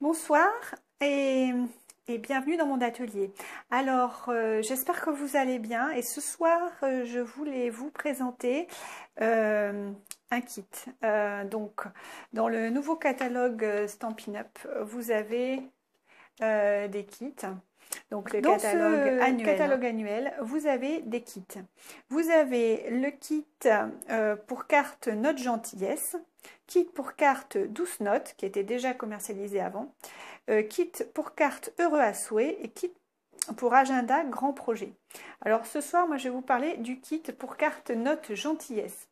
Bonsoir et bienvenue dans mon atelier. Alors, j'espère que vous allez bien et ce soir, je voulais vous présenter un kit. Donc, dans le nouveau catalogue Stampin' Up, vous avez des kits. Donc, le catalogue annuel, vous avez des kits. Vous avez le kit pour carte Note Gentillesse, kit pour carte Douce Note, qui était déjà commercialisé avant, kit pour carte Heureux à souhait et kit pour agenda Grand Projet. Alors, ce soir, moi, je vais vous parler du kit pour carte Note Gentillesse.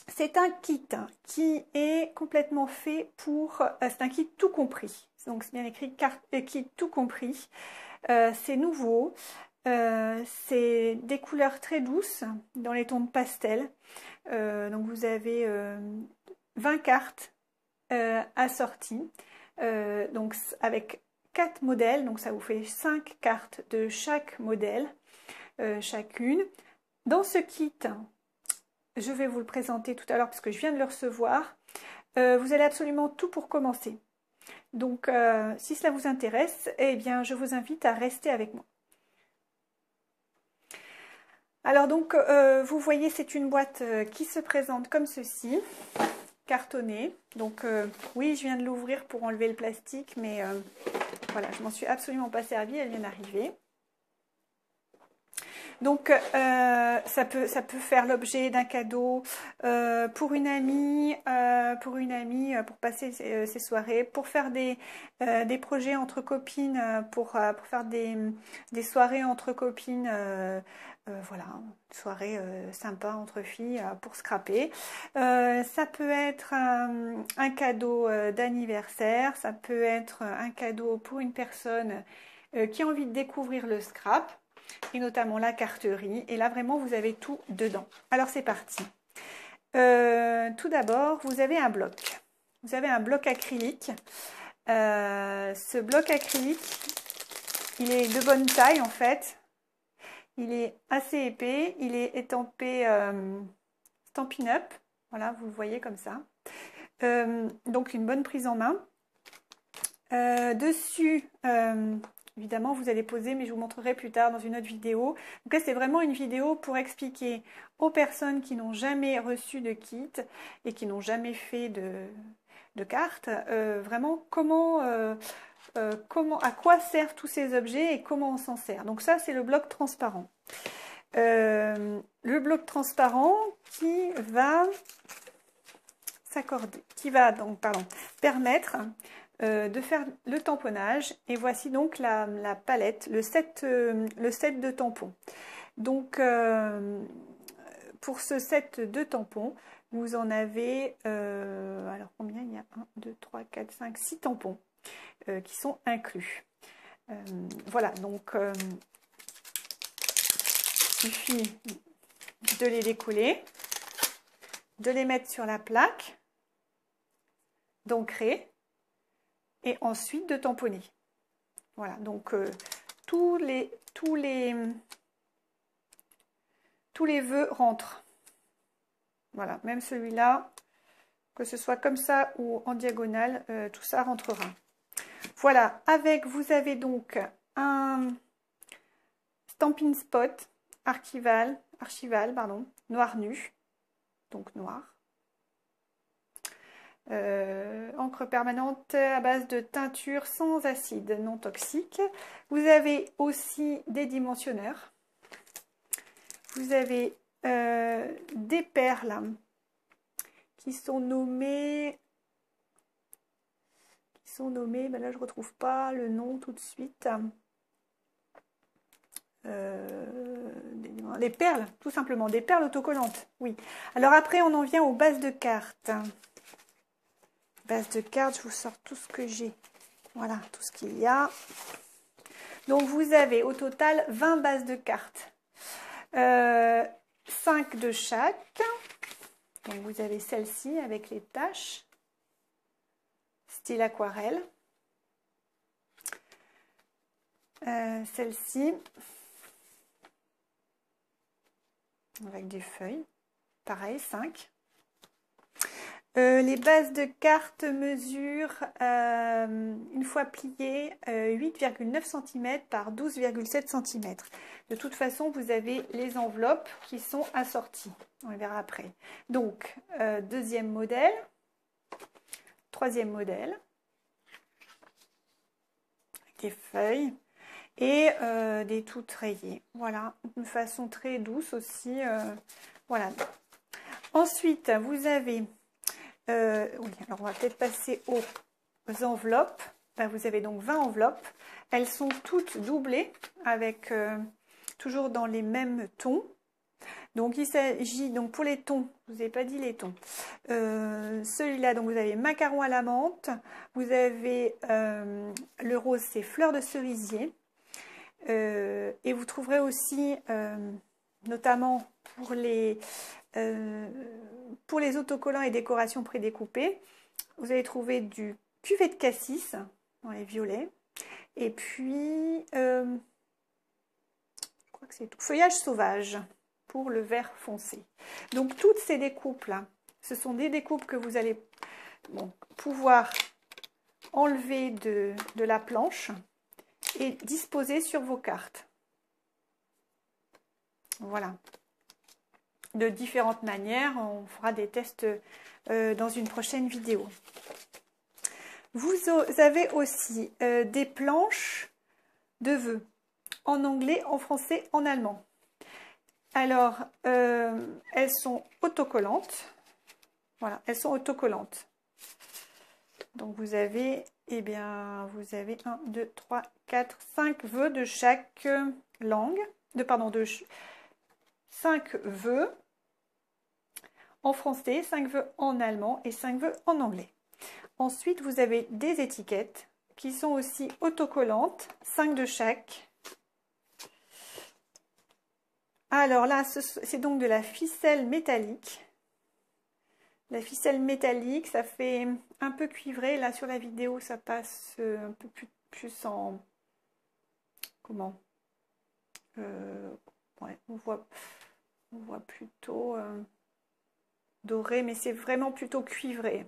C'est un kit qui est complètement fait pour... c'est un kit tout compris. Donc, c'est bien écrit kit tout compris. C'est nouveau. C'est des couleurs très douces dans les tons de pastel. Donc, vous avez 20 cartes assorties. Donc, avec 4 modèles. Donc, ça vous fait 5 cartes de chaque modèle, chacune. Dans ce kit... je vais vous le présenter tout à l'heure parce que je viens de le recevoir. Vous avez absolument tout pour commencer. Donc, si cela vous intéresse, eh bien, je vous invite à rester avec moi. Alors donc, vous voyez, c'est une boîte qui se présente comme ceci, cartonnée. Donc, oui, je viens de l'ouvrir pour enlever le plastique, mais voilà, je m'en suis absolument pas servie, elle vient d'arriver. Donc, ça peut faire l'objet d'un cadeau pour une amie, pour passer ses soirées, pour faire des projets entre copines, pour faire des soirées entre copines, voilà, soirée sympa entre filles pour scraper. Ça peut être un cadeau d'anniversaire, ça peut être un cadeau pour une personne qui a envie de découvrir le scrap, et notamment la carterie. Et là, vraiment, vous avez tout dedans. Alors, c'est parti. Tout d'abord, vous avez un bloc. Vous avez un bloc acrylique. Ce bloc acrylique, il est de bonne taille, en fait. Il est assez épais. Il est étampé Stampin' Up. Voilà, vous le voyez comme ça. Donc, une bonne prise en main. Dessus... évidemment, vous allez poser, mais je vous montrerai plus tard dans une autre vidéo. Donc là, c'est vraiment une vidéo pour expliquer aux personnes qui n'ont jamais reçu de kit et qui n'ont jamais fait de cartes, vraiment à quoi servent tous ces objets et comment on s'en sert. Donc ça, c'est le bloc transparent. Le bloc transparent qui va s'accorder, permettre de faire le tamponnage. Et voici donc la palette, le set de tampons. Donc pour ce set de tampons, vous en avez, alors combien il y a 1, 2, 3, 4, 5, 6 tampons qui sont inclus. Voilà, donc il suffit de les découler, de les mettre sur la plaque, d'ancrer, et ensuite de tamponner. Voilà, donc tous les vœux rentrent. Voilà, même celui-là, que ce soit comme ça ou en diagonale, tout ça rentrera. Voilà, vous avez donc un Stampin' Spot archival, noir nu, donc noir. Encre permanente à base de teinture sans acide non toxique. Vous avez aussi des dimensionneurs. Vous avez des perles qui sont nommées. Ben là je retrouve pas le nom tout de suite. Les perles, tout simplement, des perles autocollantes. Oui. Alors après, on en vient aux bases de cartes. Base de cartes, je vous sors tout ce que j'ai. Voilà, tout ce qu'il y a. Donc, vous avez au total 20 bases de cartes. 5 de chaque. Donc, vous avez celle-ci avec les taches. Style aquarelle. Celle-ci. Avec des feuilles. Pareil, 5. Les bases de cartes mesurent, une fois pliées, 8,9 cm par 12,7 cm. De toute façon, vous avez les enveloppes qui sont assorties. On les verra après. Donc, deuxième modèle, troisième modèle, avec des feuilles et des touts rayés. Voilà, une façon très douce aussi. Voilà. Ensuite, vous avez... oui, alors on va peut-être passer aux enveloppes. Ben, vous avez donc 20 enveloppes. Elles sont toutes doublées avec toujours dans les mêmes tons. Donc il s'agit, donc pour les tons, je vous ai pas dit les tons. Celui-là, donc vous avez macaron à la menthe. Vous avez le rose, c'est fleur de cerisier. Et vous trouverez aussi, notamment pour les autocollants et décorations prédécoupées, vous allez trouver du cuvet de cassis dans les violets. Et puis, je crois que c'est tout. Feuillage sauvage pour le vert foncé. Donc, toutes ces découpes-là, ce sont des découpes que vous allez pouvoir enlever de la planche et disposer sur vos cartes. Voilà. De différentes manières, on fera des tests dans une prochaine vidéo. Vous avez aussi des planches de vœux en anglais, en français, en allemand. Alors, elles sont autocollantes. Voilà, elles sont autocollantes. Donc vous avez, eh bien, vous avez 1, 2, 3, 4, 5 vœux de chaque langue. Pardon, 5 vœux en français, 5 vœux en allemand et 5 vœux en anglais. Ensuite, vous avez des étiquettes qui sont aussi autocollantes, 5 de chaque. Alors là, c'est donc de la ficelle métallique. La ficelle métallique, ça fait un peu cuivré. Là, sur la vidéo, ça passe un peu plus en... Comment ouais, on voit plutôt doré, mais c'est vraiment plutôt cuivré.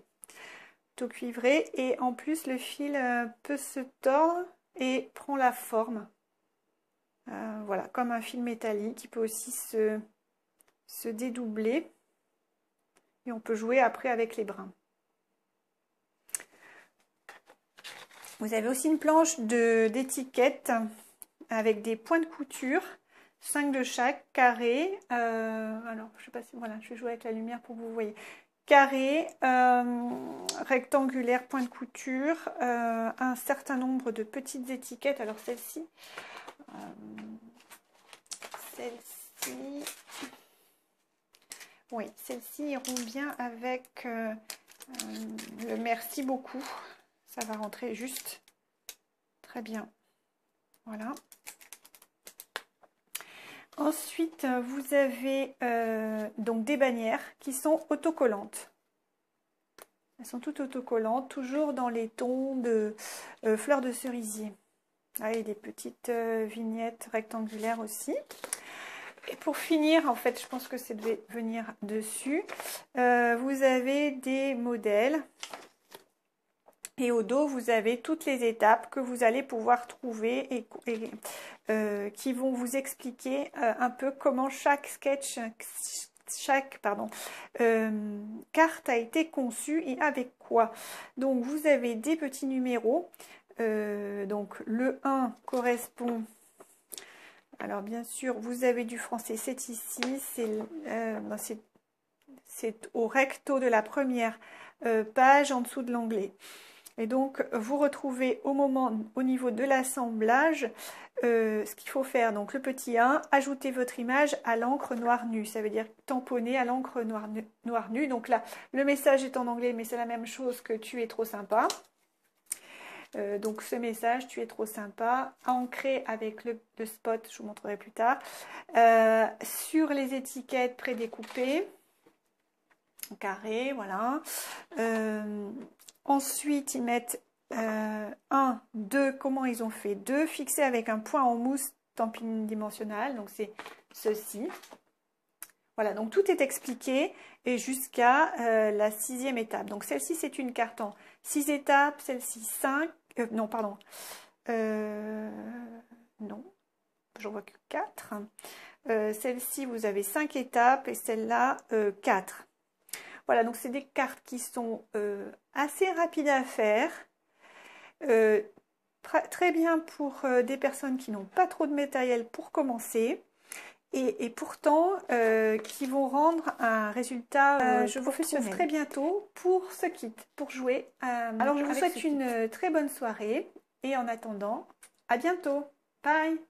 Plutôt cuivré. Et en plus, le fil peut se tordre et prend la forme. Voilà, comme un fil métallique. Il peut aussi se dédoubler. Et on peut jouer après avec les brins. Vous avez aussi une planche d'étiquette avec des points de couture, 5 de chaque, carré. Alors, je sais pas si, voilà, je vais jouer avec la lumière pour que vous voyez. Carré, rectangulaire, point de couture, un certain nombre de petites étiquettes. Alors, celle-ci, oui, celles-ci iront bien avec le merci beaucoup. Ça va rentrer juste très bien. Voilà. Ensuite, vous avez donc des bannières qui sont autocollantes. Elles sont toutes autocollantes, toujours dans les tons de fleurs de cerisier. Ah, et des petites vignettes rectangulaires aussi. Et pour finir, en fait, je pense que ça devait venir dessus. Vous avez des modèles. Et au dos, vous avez toutes les étapes que vous allez pouvoir trouver et qui vont vous expliquer un peu comment chaque sketch, chaque carte a été conçue et avec quoi. Donc, vous avez des petits numéros. Donc, le 1 correspond... Alors, bien sûr, vous avez du français, c'est ici. C'est au recto de la première page en dessous de l'anglais. Et donc, vous retrouvez au niveau de l'assemblage, ce qu'il faut faire. Donc, le petit 1, ajoutez votre image à l'encre noire nue. Ça veut dire tamponner à l'encre noire nue. Donc là, le message est en anglais, mais c'est la même chose que tu es trop sympa. Donc, ce message, tu es trop sympa, ancré avec le spot, je vous montrerai plus tard, sur les étiquettes prédécoupées, carré, voilà. Ensuite, ils mettent 1, 2, comment ils ont fait 2, fixé avec un point en mousse tampine dimensionnelle, donc c'est ceci. Voilà, donc tout est expliqué et jusqu'à la 6e étape. Donc celle-ci, c'est une carte en 6 étapes, celle-ci 5, non, pardon, non, j'en vois que 4. Celle-ci, vous avez 5 étapes et celle-là, 4. Voilà, donc c'est des cartes qui sont assez rapides à faire, très bien pour des personnes qui n'ont pas trop de matériel pour commencer. Et pourtant qui vont rendre un résultat je vous retrouve très bientôt pour ce kit, pour jouer. Alors je vous souhaite une très bonne soirée et en attendant, à bientôt. Bye!